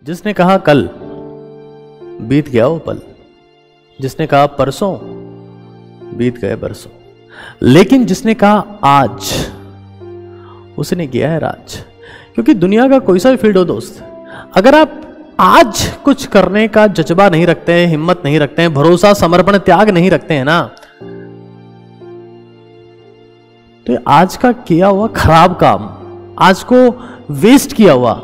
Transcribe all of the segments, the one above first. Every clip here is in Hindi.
जिसने कहा कल, बीत गया वो पल। जिसने कहा परसों, बीत गए बरसों। लेकिन जिसने कहा आज, उसने किया है राज। क्योंकि दुनिया का कोई सा भी फील्ड हो दोस्त, अगर आप आज कुछ करने का जज्बा नहीं रखते हैं, हिम्मत नहीं रखते हैं, भरोसा, समर्पण, त्याग नहीं रखते हैं ना, तो आज का किया हुआ खराब काम, आज को वेस्ट किया हुआ,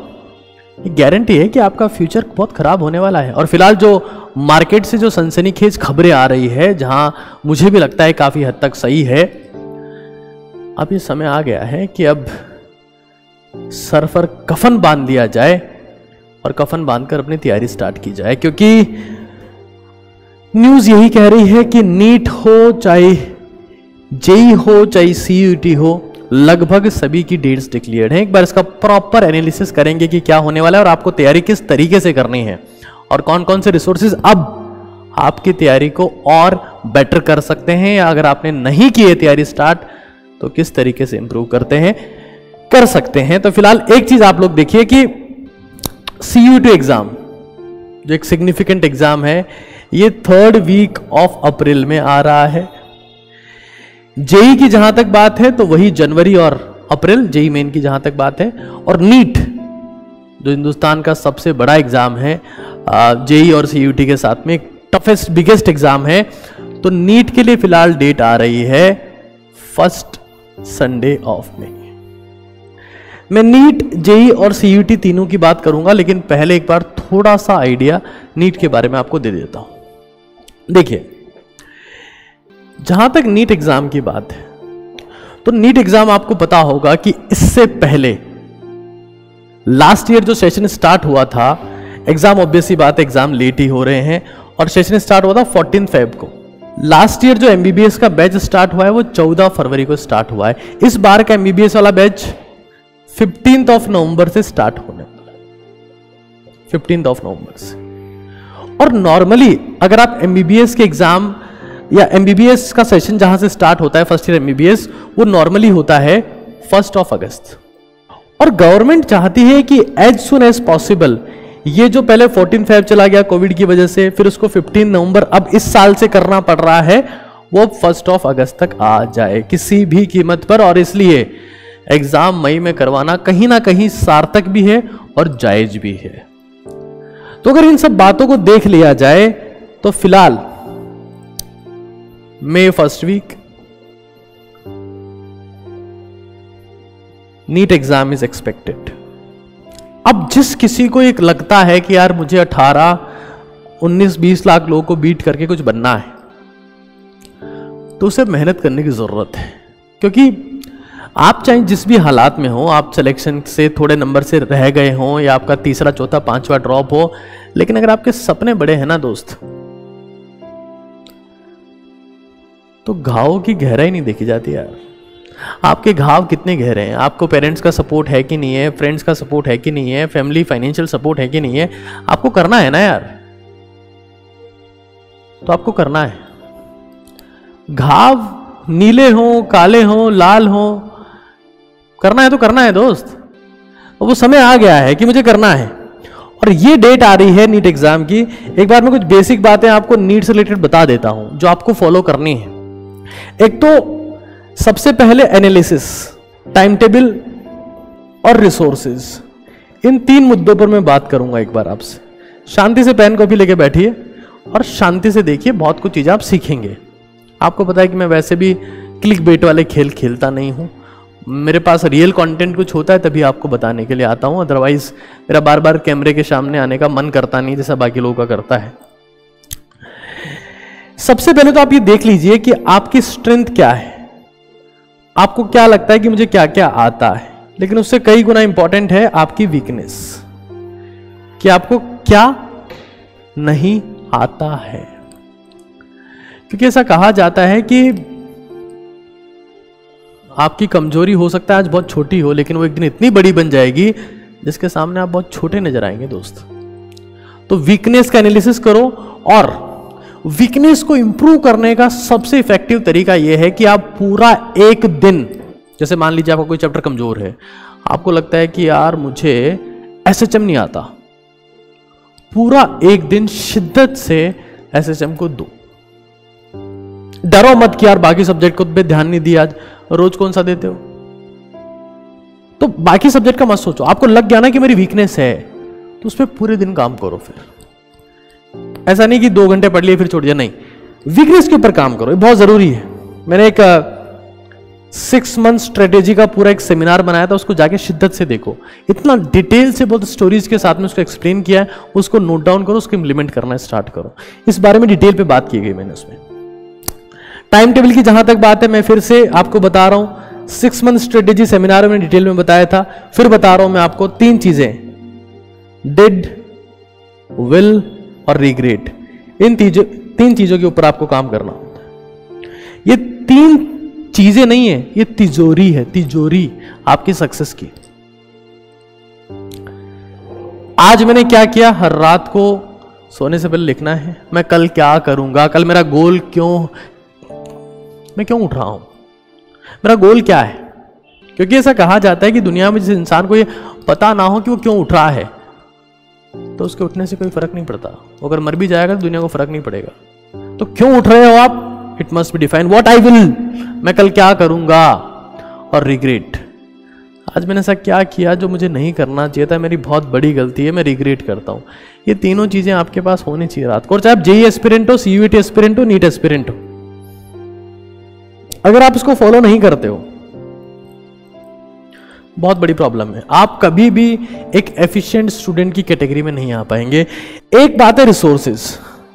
गारंटी है कि आपका फ्यूचर बहुत खराब होने वाला है। और फिलहाल जो मार्केट से जो सनसनीखेज खबरें आ रही है, जहां मुझे भी लगता है काफी हद तक सही है, अब ये समय आ गया है कि अब सर पर कफन बांध दिया जाए और कफन बांधकर अपनी तैयारी स्टार्ट की जाए। क्योंकि न्यूज यही कह रही है कि नीट हो, चाहे जेई हो, चाहे सीयूईटी हो, लगभग सभी की डेट्स डिक्लेयर्ड हैं। एक बार इसका प्रॉपर एनालिसिस करेंगे कि क्या होने वाला है और आपको तैयारी किस तरीके से करनी है और कौन कौन से रिसोर्सेज अब आपकी तैयारी को और बेटर कर सकते हैं, या अगर आपने नहीं की है तैयारी स्टार्ट तो किस तरीके से इंप्रूव कर सकते हैं। तो फिलहाल एक चीज आप लोग देखिए कि सीयूईटी एग्जाम जो एक सिग्निफिकेंट एग्जाम है, ये 3rd वीक ऑफ अप्रैल में आ रहा है। जेई की जहां तक बात है तो वही जनवरी और अप्रैल, जेई मेन की जहां तक बात है। और नीट जो हिंदुस्तान का सबसे बड़ा एग्जाम है, जेई और सीयूईटी के साथ में टफेस्ट बिगेस्ट एग्जाम है, तो नीट के लिए फिलहाल डेट आ रही है 1st संडे ऑफ मई। मैं नीट, जेई और सीयूईटी तीनों की बात करूंगा, लेकिन पहले एक बार थोड़ा सा आइडिया नीट के बारे में आपको दे देता हूं। देखिए, जहां तक नीट एग्जाम की बात है, तो नीट एग्जाम आपको पता होगा कि इससे पहले लास्ट ईयर जो सेशन स्टार्ट हुआ था, एग्जाम ऑब्वियस सी बात है एग्जाम लेट ही हो रहे हैं, और सेशन स्टार्ट हुआ था 14 फेब को। लास्ट ईयर जो एमबीबीएस का बैच स्टार्ट हुआ है वो 14 फरवरी को स्टार्ट हुआ है। इस बार का एमबीबीएस वाला बैच 15th ऑफ नवंबर से स्टार्ट होने वाला है, 15th ऑफ नवंबर से। और नॉर्मली अगर आप एमबीबीएस के एग्जाम या एमबीबीएस का सेशन जहां से स्टार्ट होता है, फर्स्ट ईयर एमबीबीएस, वो नॉर्मली होता है 1 अगस्त। और गवर्नमेंट चाहती है कि एज सुन एज पॉसिबल ये जो पहले 14 फेब चला गया कोविड की वजह से, फिर उसको 15 नवंबर अब इस साल से करना पड़ रहा है, वो 1 अगस्त तक आ जाए किसी भी कीमत पर। और इसलिए एग्जाम मई में करवाना कहीं ना कहीं सार्थक भी है और जायज भी है। तो अगर इन सब बातों को देख लिया जाए तो फिलहाल May 1st week NEET exam is expected. अब जिस किसी को एक लगता है कि यार मुझे 18, 19, 20 लाख लोगों को बीट करके कुछ बनना है, तो उसे मेहनत करने की जरूरत है। क्योंकि आप चाहे जिस भी हालात में हो, आप सिलेक्शन से थोड़े नंबर से रह गए हो या आपका तीसरा, चौथा, 5वां ड्रॉप हो, लेकिन अगर आपके सपने बड़े हैं ना दोस्त, तो घावों की गहराई नहीं देखी जाती यार। आपके घाव कितने गहरे हैं, आपको पेरेंट्स का सपोर्ट है कि नहीं है, फ्रेंड्स का सपोर्ट है कि नहीं है, फैमिली फाइनेंशियल सपोर्ट है कि नहीं है, आपको करना है ना यार। तो आपको करना है। घाव नीले हो, काले हो, लाल हो, करना है तो करना है दोस्त। और वो समय आ गया है कि मुझे करना है। और ये डेट आ रही है नीट एग्जाम की। एक बार मैं कुछ बेसिक बातें आपको नीट से रिलेटेड बता देता हूं जो आपको फॉलो करनी है। एक तो सबसे पहले एनालिसिस, टाइम टेबल और रिसोर्सेज, इन 3 मुद्दों पर मैं बात करूंगा एक बार आपसे। शांति से पेन कॉपी लेके बैठिए और शांति से देखिए, बहुत कुछ चीजें आप सीखेंगे। आपको पता है कि मैं वैसे भी क्लिक बेट वाले खेल खेलता नहीं हूं, मेरे पास रियल कंटेंट कुछ होता है तभी आपको बताने के लिए आता हूं, अदरवाइज मेरा बार बार कैमरे के सामने आने का मन करता नहीं जैसा बाकी लोगों का करता है। सबसे पहले तो आप ये देख लीजिए कि आपकी स्ट्रेंथ क्या है, आपको क्या लगता है कि मुझे क्या क्या आता है, लेकिन उससे कई गुना इंपॉर्टेंट है आपकी वीकनेस, कि आपको क्या नहीं आता है। क्योंकि ऐसा कहा जाता है कि आपकी कमजोरी हो सकता है आज बहुत छोटी हो, लेकिन वो एक दिन इतनी बड़ी बन जाएगी जिसके सामने आप बहुत छोटे नजर आएंगे दोस्त। तो वीकनेस का एनालिसिस करो, और वीकनेस को इंप्रूव करने का सबसे इफेक्टिव तरीका यह है कि आप पूरा एक दिन, जैसे मान लीजिए आपका कोई चैप्टर कमजोर है, आपको लगता है कि यार मुझे एसएचएम नहीं आता, पूरा एक दिन शिद्दत से एसएसएम को दो। डरो मत कि यार बाकी सब्जेक्ट को पे ध्यान नहीं दिया आज, रोज कौन सा देते हो? तो बाकी सब्जेक्ट का मत सोचो, आपको लग गया ना कि मेरी वीकनेस है तो उस पर पूरे दिन काम करो। फिर ऐसा नहीं कि 2 घंटे पढ़ लिए फिर छोड़ दिया, नहीं, वीकनेस के ऊपर काम करो, ये बहुत जरूरी है। मैंने एक 6 मंथ स्ट्रेटेजी का पूरा एक सेमिनार बनाया था, उसको जाके शिद्दत से देखो, इतना डिटेल से बहुत स्टोरीज के साथ में उसको एक्सप्लेन किया है, उसको नोट डाउन करो, उसको इम्प्लीमेंट करना स्टार्ट करो। इस बारे में डिटेल पे बात की गई मैंने उसमें। टाइम टेबल की जहां तक बात है, मैं फिर से आपको बता रहा हूं, 6 मंथ स्ट्रेटेजी सेमिनार में डिटेल में बताया था, फिर बता रहा हूं मैं आपको 3 चीजें, डिड, विल और रिग्रेट। इन 3 चीजों के ऊपर आपको काम करना होता है। ये 3 चीजें नहीं है, ये तिजोरी है, तिजोरी आपकी सक्सेस की। आज मैंने क्या किया, हर रात को सोने से पहले लिखना है मैं कल क्या करूंगा, कल मेरा गोल क्यों, मैं क्यों उठ रहा हूं, मेरा गोल क्या है। क्योंकि ऐसा कहा जाता है कि दुनिया में जिस इंसान को ये पता ना हो कि वो क्यों उठ रहा है तो उसके उठने से कोई फर्क नहीं पड़ता। वो अगर मर भी जाएगा तो दुनिया को फर्क नहीं पड़ेगा। तो क्यों उठ रहे हो आप, it must be define, what I will, मैं कल क्या करूंगा। और रिग्रेट, आज मैंने ऐसा क्या किया जो मुझे नहीं करना चाहिए था, मेरी बहुत बड़ी गलती है, मैं रिग्रेट करता हूं। ये तीनों चीजें आपके पास होनी चाहिए रात को। और चाहे आप जेईई एस्पिरेंट हो, सीयूईटी एस्पिरेंट हो, नीट एस्पिरेंट हो, अगर आप इसको फॉलो नहीं करते हो बहुत बड़ी प्रॉब्लम है। आप कभी भी एक एफिशिएंट स्टूडेंट की कैटेगरी में नहीं आ पाएंगे। एक बात है रिसोर्सेज,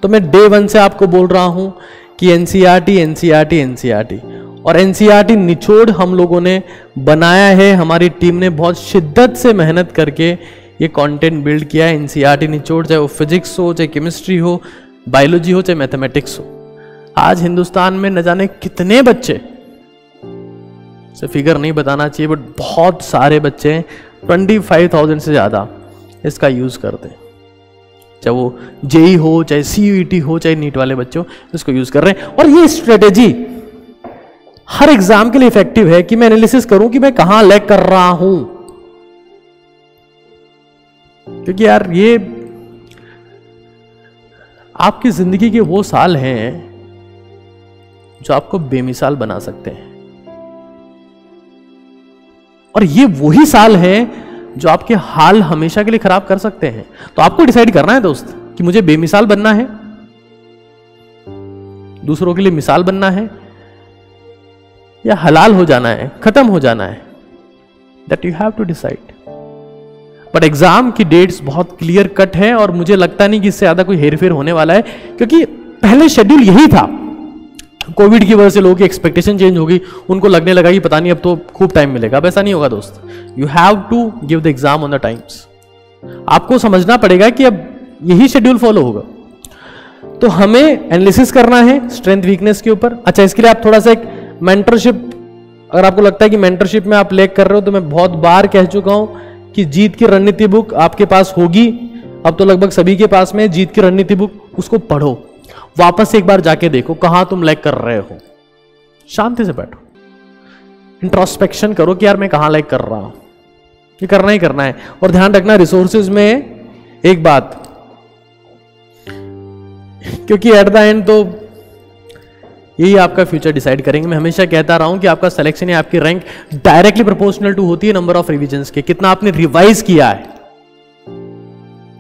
तो मैं डे 1 से आपको बोल रहा हूं कि एनसीईआरटी एनसीईआरटी एनसीईआरटी और एनसीईआरटी निचोड़ हम लोगों ने बनाया है, हमारी टीम ने बहुत शिद्दत से मेहनत करके ये कंटेंट बिल्ड किया है। एनसीईआरटी निचोड़, चाहे वो फिजिक्स हो, चाहे केमिस्ट्री हो, बायोलॉजी हो, चाहे मैथमेटिक्स हो। आज हिंदुस्तान में न जाने कितने बच्चे, से फिगर नहीं बताना चाहिए बट बहुत सारे बच्चे हैं, 25,000 से ज्यादा इसका यूज करते हैं। चाहे वो जेई हो, चाहे सीयूईटी हो, चाहे नीट वाले बच्चे हो, इसको यूज कर रहे हैं। और ये स्ट्रेटेजी हर एग्जाम के लिए इफेक्टिव है कि मैं एनालिसिस करूं कि मैं कहां लैग कर रहा हूं। क्योंकि यार ये आपकी जिंदगी के वो साल हैं जो आपको बेमिसाल बना सकते हैं, और ये वही साल है जो आपके हाल हमेशा के लिए खराब कर सकते हैं। तो आपको डिसाइड करना है दोस्त कि मुझे बेमिसाल बनना है, दूसरों के लिए मिसाल बनना है, या हलाल हो जाना है, खत्म हो जाना है। That you have to decide. But exam की डेट्स बहुत क्लियर कट है और मुझे लगता नहीं कि इससे ज्यादा कोई हेरफेर होने वाला है, क्योंकि पहले शेड्यूल यही था। कोविड की वजह से लोगों की एक्सपेक्टेशन चेंज हो गई, उनको लगने लगा कि पता नहीं अब तो खूब टाइम मिलेगा। अब ऐसा नहीं होगा दोस्त, you have to give the exam on the times. आपको समझना पड़ेगा कि अब यही शेड्यूल फॉलो होगा। तो हमें एनालिसिस करना है स्ट्रेंथ वीकनेस के ऊपर। अच्छा, इसके लिए आप थोड़ा सा एक मेंटरशिप, अगर आपको लगता है कि मेंटरशिप में आप लैग कर रहे हो, तो मैं बहुत बार कह चुका हूं कि जीत की रणनीति बुक आपके पास होगी, अब तो लगभग सभी के पास में जीत की रणनीति बुक, उसको पढ़ो, वापस एक बार जाके देखो कहां तुम लैग कर रहे हो, शांति से बैठो, इंट्रोस्पेक्शन करो कि यार मैं कहां लैग कर रहा हूं। ये करना ही करना है। और ध्यान रखना रिसोर्सेज में एक बात, क्योंकि एट द एंड तो यही आपका फ्यूचर डिसाइड करेंगे। मैं हमेशा कहता रहा हूं कि आपका सिलेक्शन या आपकी रैंक डायरेक्टली प्रोपोर्शनल टू होती है नंबर ऑफ रिविजन्स के, कितना आपने रिवाइज किया है।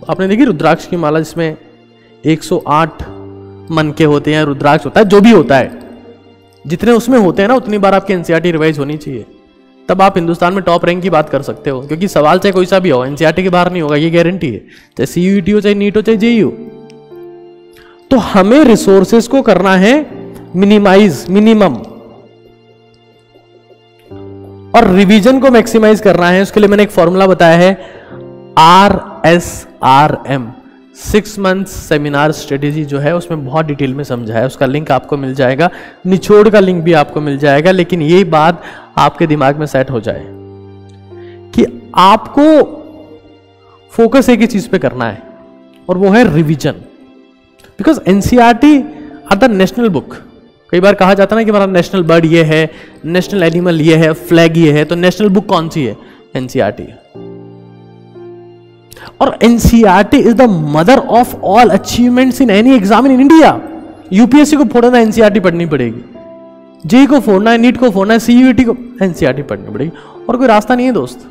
आपने देखी रुद्राक्ष की माला जिसमें 108 मन के होते हैं, रुद्राक्ष होता है, जो भी होता है, जितने उसमें होते हैं ना उतनी बार आपकी एनसीईआरटी रिवाइज होनी चाहिए, तब आप हिंदुस्तान में टॉप रैंक की बात कर सकते हो। क्योंकि सवाल चाहे कोई सा भी हो, एनसीईआरटी के बाहर नहीं होगा, ये गारंटी है, चाहे सीयूईटी हो, चाहे नीट हो, चाहे जेईई हो। तो हमें रिसोर्सेज को करना है मिनिमाइज, मिनिमम, और रिवीजन को मैक्सिमाइज करना है। उसके लिए मैंने एक फॉर्मूला बताया है, RSRM, 6 मंथ सेमिनार स्ट्रेटेजी जो है उसमें बहुत डिटेल में समझा है, उसका लिंक आपको मिल जाएगा, निचोड़ का लिंक भी आपको मिल जाएगा। लेकिन ये बात आपके दिमाग में सेट हो जाए कि आपको फोकस एक ही चीज पे करना है, और वो है revision. Because NCERT are the national book. कई बार कहा जाता है ना कि हमारा नेशनल बर्ड ये है, नेशनल एनिमल ये है, फ्लैग ये है, तो नेशनल बुक कौन सी है? एनसीईआरटी है। और NCERT is the mother of all achievements in any exam in India. UPSC को फोड़ना एनसीईआरटी पढ़नी पड़ेगी, जेई को फोड़ना है, नीट को फोड़ना है, सीयूईटी को एनसीईआरटी पढ़नी पड़ेगी, और कोई रास्ता नहीं है दोस्त।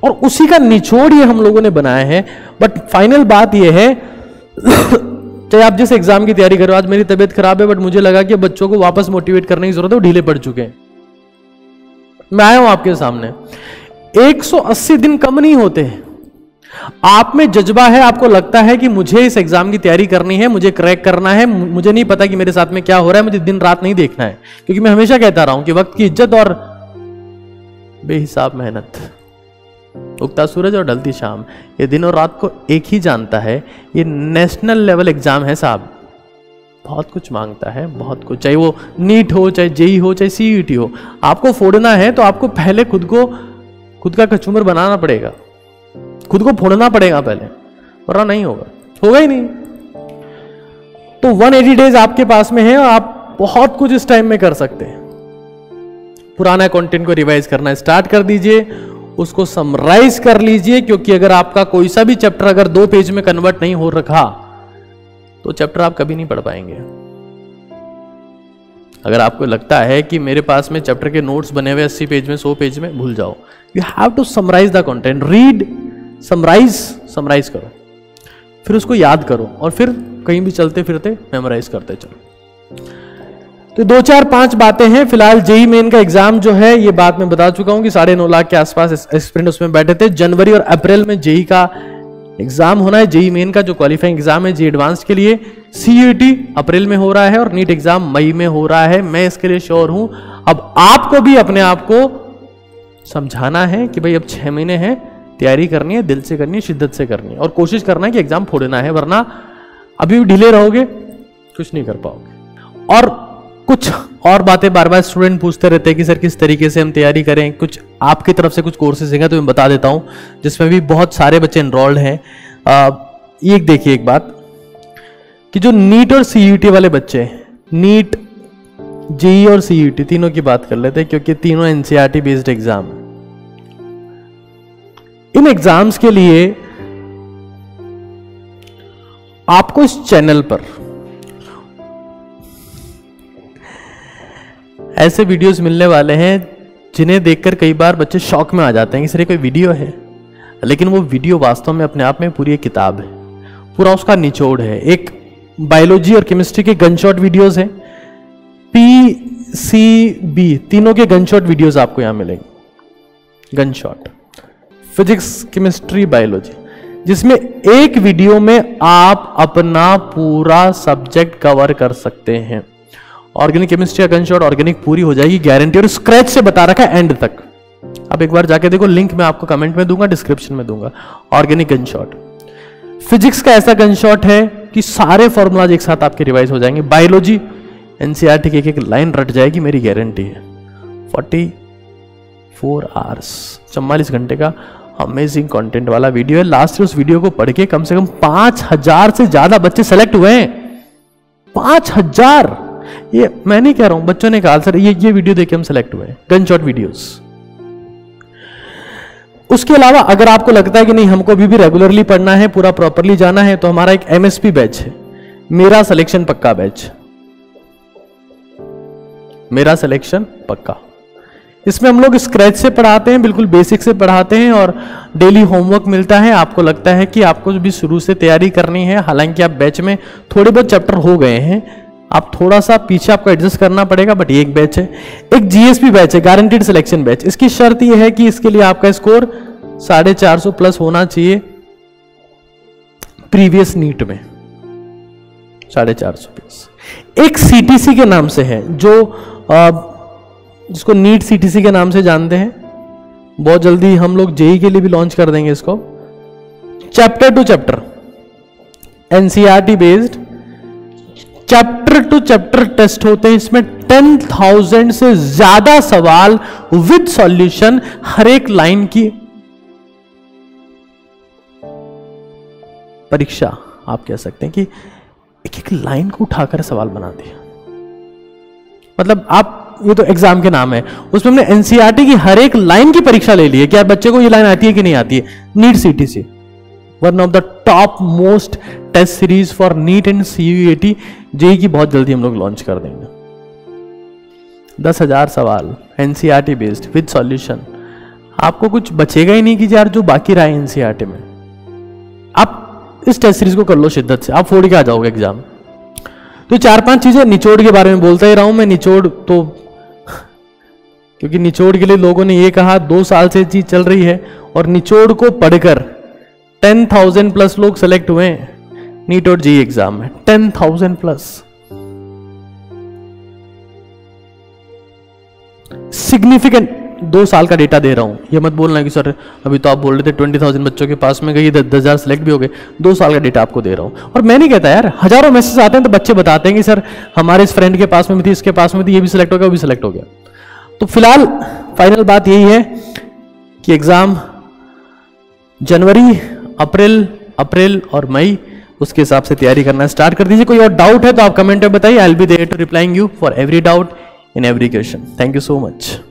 और उसी का निचोड़ ये हम लोगों ने बनाया है। बट फाइनल बात ये है चाहे आप जिस एग्जाम की तैयारी करो, आज मेरी तबीयत खराब है बट मुझे लगा कि बच्चों को वापस मोटिवेट करने की जरूरत है, वो ढीले पड़ चुके हैं। मैं आया हूं आपके सामने, 180 दिन कम नहीं होते हैं। आप में जज्बा है, आपको लगता है कि मुझे इस एग्जाम की तैयारी करनी है, मुझे क्रैक करना है, मुझे नहीं पता कि मेरे साथ में क्या हो रहा है, मुझे दिन रात नहीं देखना है। क्योंकि मैं हमेशा कहता रहा हूं कि वक्त की इज्जत और बेहिसाब मेहनत, उगता सूरज और ढलती शाम, ये दिन और रात को एक ही जानता है। ये नेशनल लेवल एग्जाम है साहब, बहुत कुछ मांगता है, बहुत कुछ, चाहे वो नीट हो, चाहे जेई हो, चाहे सीयूईटी हो। आपको फोड़ना है तो आपको पहले खुद का कचूमर बनाना पड़ेगा, खुद को फोड़ना पड़ेगा पहले, वरना नहीं होगा, होगा ही नहीं। तो 180 डेज आपके पास में है और आप बहुत कुछ इस टाइम में कर सकते हैं। पुराना कंटेंट को रिवाइज करना स्टार्ट कर दीजिए, उसको समराइज कर लीजिए, क्योंकि अगर आपका कोई सा भी चैप्टर अगर 2 पेज में कन्वर्ट नहीं हो रखा तो चैप्टर आप कभी नहीं पढ़ पाएंगे। अगर आपको लगता है कि मेरे पास में चैप्टर के नोट्स बने हुए 80 पेज में, 100 पेज में, भूल जाओ। You have to summarise the content, read, summarise करो, फिर उसको याद करो और फिर कहीं भी चलते फिरते मेमोराइज करते चलो। तो 2, 4, 5 बातें हैं। फिलहाल जेई मेन का एग्जाम जो है, ये बात मैं बता चुका हूं कि 9.5 लाख के आसपास एस्पिरेंट उसमें बैठे थे। जनवरी और अप्रैल में जेई का एग्जाम होना है, जेई मेन का जो क्वालिफाइंग एग्जाम है जेई एडवांस के लिए। सीयूईटी अप्रैल में हो रहा है और नीट एग्जाम मई में हो रहा है, मैं इसके लिए श्योर हूं। अब आपको भी अपने आप को समझाना है कि भाई अब 6 महीने हैं, तैयारी करनी है, दिल से करनी है, शिद्दत से करनी है, और कोशिश करना है कि एग्जाम फोड़ना है, वरना अभी भी ढीले रहोगे, कुछ नहीं कर पाओगे। और कुछ और बातें बार बार स्टूडेंट पूछते रहते हैं कि सर किस तरीके से हम तैयारी करें, कुछ आपकी तरफ से कुछ कोर्सेज हैं तो मैं बता देता हूं, जिसमें भी बहुत सारे बच्चे एनरोल्ड हैं। ये देखिए एक बात कि जो नीट और सीयूईटी वाले बच्चे, नीट, जेई और सीयूईटी तीनों की बात कर लेते हैं, क्योंकि तीनों एनसीईआरटी बेस्ड एग्जाम। इन एग्जाम्स के लिए आपको इस चैनल पर ऐसे वीडियोस मिलने वाले हैं जिन्हें देखकर कई बार बच्चे शॉक में आ जाते हैं कि सर ये कोई वीडियो है, लेकिन वो वीडियो वास्तव में अपने आप में पूरी एक किताब है, पूरा उसका निचोड़ है। एक बायोलॉजी और केमिस्ट्री के गनशॉट वीडियोस हैं, पीसीबी तीनों के गनशॉट वीडियोस आपको यहां मिलेंगे। गनशॉट, फिजिक्स, केमिस्ट्री, बायोलॉजी, जिसमें एक वीडियो में आप अपना पूरा सब्जेक्ट कवर कर सकते हैं। ऑर्गेनिक केमिस्ट्री का गनशॉट, ऑर्गेनिक पूरी हो जाएगी गारंटी, और स्क्रैच से बता रखा है एंड तक। आप एक बार जाके देखो, लिंक मैं आपको कमेंट में दूंगा, डिस्क्रिप्शन में दूंगा। Organic gunshot. फिजिक्स का ऐसा गनशॉट है कि सारे फॉर्मूलाज एक साथ आपके रिवाइज हो जाएंगे। बायोलॉजी एनसीईआरटी की एक लाइन रट जाएगी, मेरी गारंटी है। 44 आवर्स, 44 घंटे का अमेजिंग कंटेंट वाला वीडियो है। लास्ट ईयर उस वीडियो को पढ़ के कम से कम 5000 से ज्यादा बच्चे सेलेक्ट हुए हैं। 5000, ये मैं नहीं कह रहा हूं, बच्चों ने कहा सर ये वीडियो देख के हम सेलेक्ट हुए हैं। Gunshot videos. उसके अलावा अगर आपको लगता है कि नहीं हमको अभी भी रेगुलरली पढ़ना है, पूरा प्रॉपरली जाना है, तो हमारा एक एमएसपी बैच है, मेरा सिलेक्शन पक्का बैच। मेरा सिलेक्शन पक्का, इसमें हम लोग स्क्रैच से पढ़ाते हैं, बिल्कुल बेसिक से पढ़ाते हैं, और डेली होमवर्क मिलता है। आपको लगता है कि आपको भी शुरू से तैयारी करनी है, हालांकि आप बैच में थोड़े बहुत चैप्टर हो गए हैं, आप थोड़ा सा पीछे आपको एडजस्ट करना पड़ेगा, बट ये एक बैच है। एक जीएसपी बैच है, गारंटीड सिलेक्शन बैच। इसकी शर्त ये है कि इसके लिए आपका स्कोर 450 प्लस होना चाहिए प्रीवियस नीट में, 450 प्लस। एक सीटीसी के नाम से है, जो जिसको नीट सीटीसी के नाम से जानते हैं, बहुत जल्दी हम लोग जेई के लिए भी लॉन्च कर देंगे इसको। Chapter to chapter, NCERT based chapter to chapter test होते हैं। इसमें 10,000 से ज्यादा सवाल विद सॉल्यूशन, हर एक लाइन की परीक्षा आप कह सकते हैं कि एक एक लाइन को उठाकर सवाल बना दिया। मतलब आप, ये तो एग्जाम के नाम है, उसमें हमने एनसीईआरटी की हर एक लाइन की परीक्षा ले ली है कि यार बच्चे को ये लाइन आती है कि नहीं आती है। NEET CTC one of the top most test series for NEET and CUET JEE की बहुत जल्दी हम लोग लॉन्च कर देंगे। 10,000 सवाल NCERT बेस्ड विद सॉल्यूशन। आपको कुछ बचेगा ही नहीं कि यार जो बाकी रहा है NCERT में। आप इस टेस्ट सीरीज को कर लो शिद्दत से, आप फोड़ के आ जाओगे एग्जाम। तो 4-5 चीजें निचोड़ के बारे में बोलता ही रहा हूं मैं। निचोड़ तो क्योंकि निचोड़ के लिए लोगों ने ये कहा 2 साल से चीज चल रही है और निचोड़ को पढ़कर 10,000 प्लस लोग सेलेक्ट हुए हैं नीट और जेईई एग्जाम में। 10,000 प्लस सिग्निफिकेंट 2 साल का डेटा दे रहा हूं। ये मत बोलना कि सर अभी तो आप बोल रहे थे 20,000 बच्चों के पास में गई 10,000 सेलेक्ट भी हो गए। 2 साल का डेटा आपको दे रहा हूं। और मैं नहीं कहता यार, हजारों मैसेज आते हैं तो बच्चे बताते हैं कि सर हमारे इस फ्रेंड के पास में भी थी, इसके पास में थी, ये भी सिलेक्ट हो गया, वो भी सिलेक्ट हो गया। तो फिलहाल फाइनल बात यही है कि एग्जाम जनवरी, अप्रैल और मई, उसके हिसाब से तैयारी करना स्टार्ट कर दीजिए। कोई और डाउट है तो आप कमेंट में बताइए। I will be there to replying you for every doubt in every question. Thank you so much.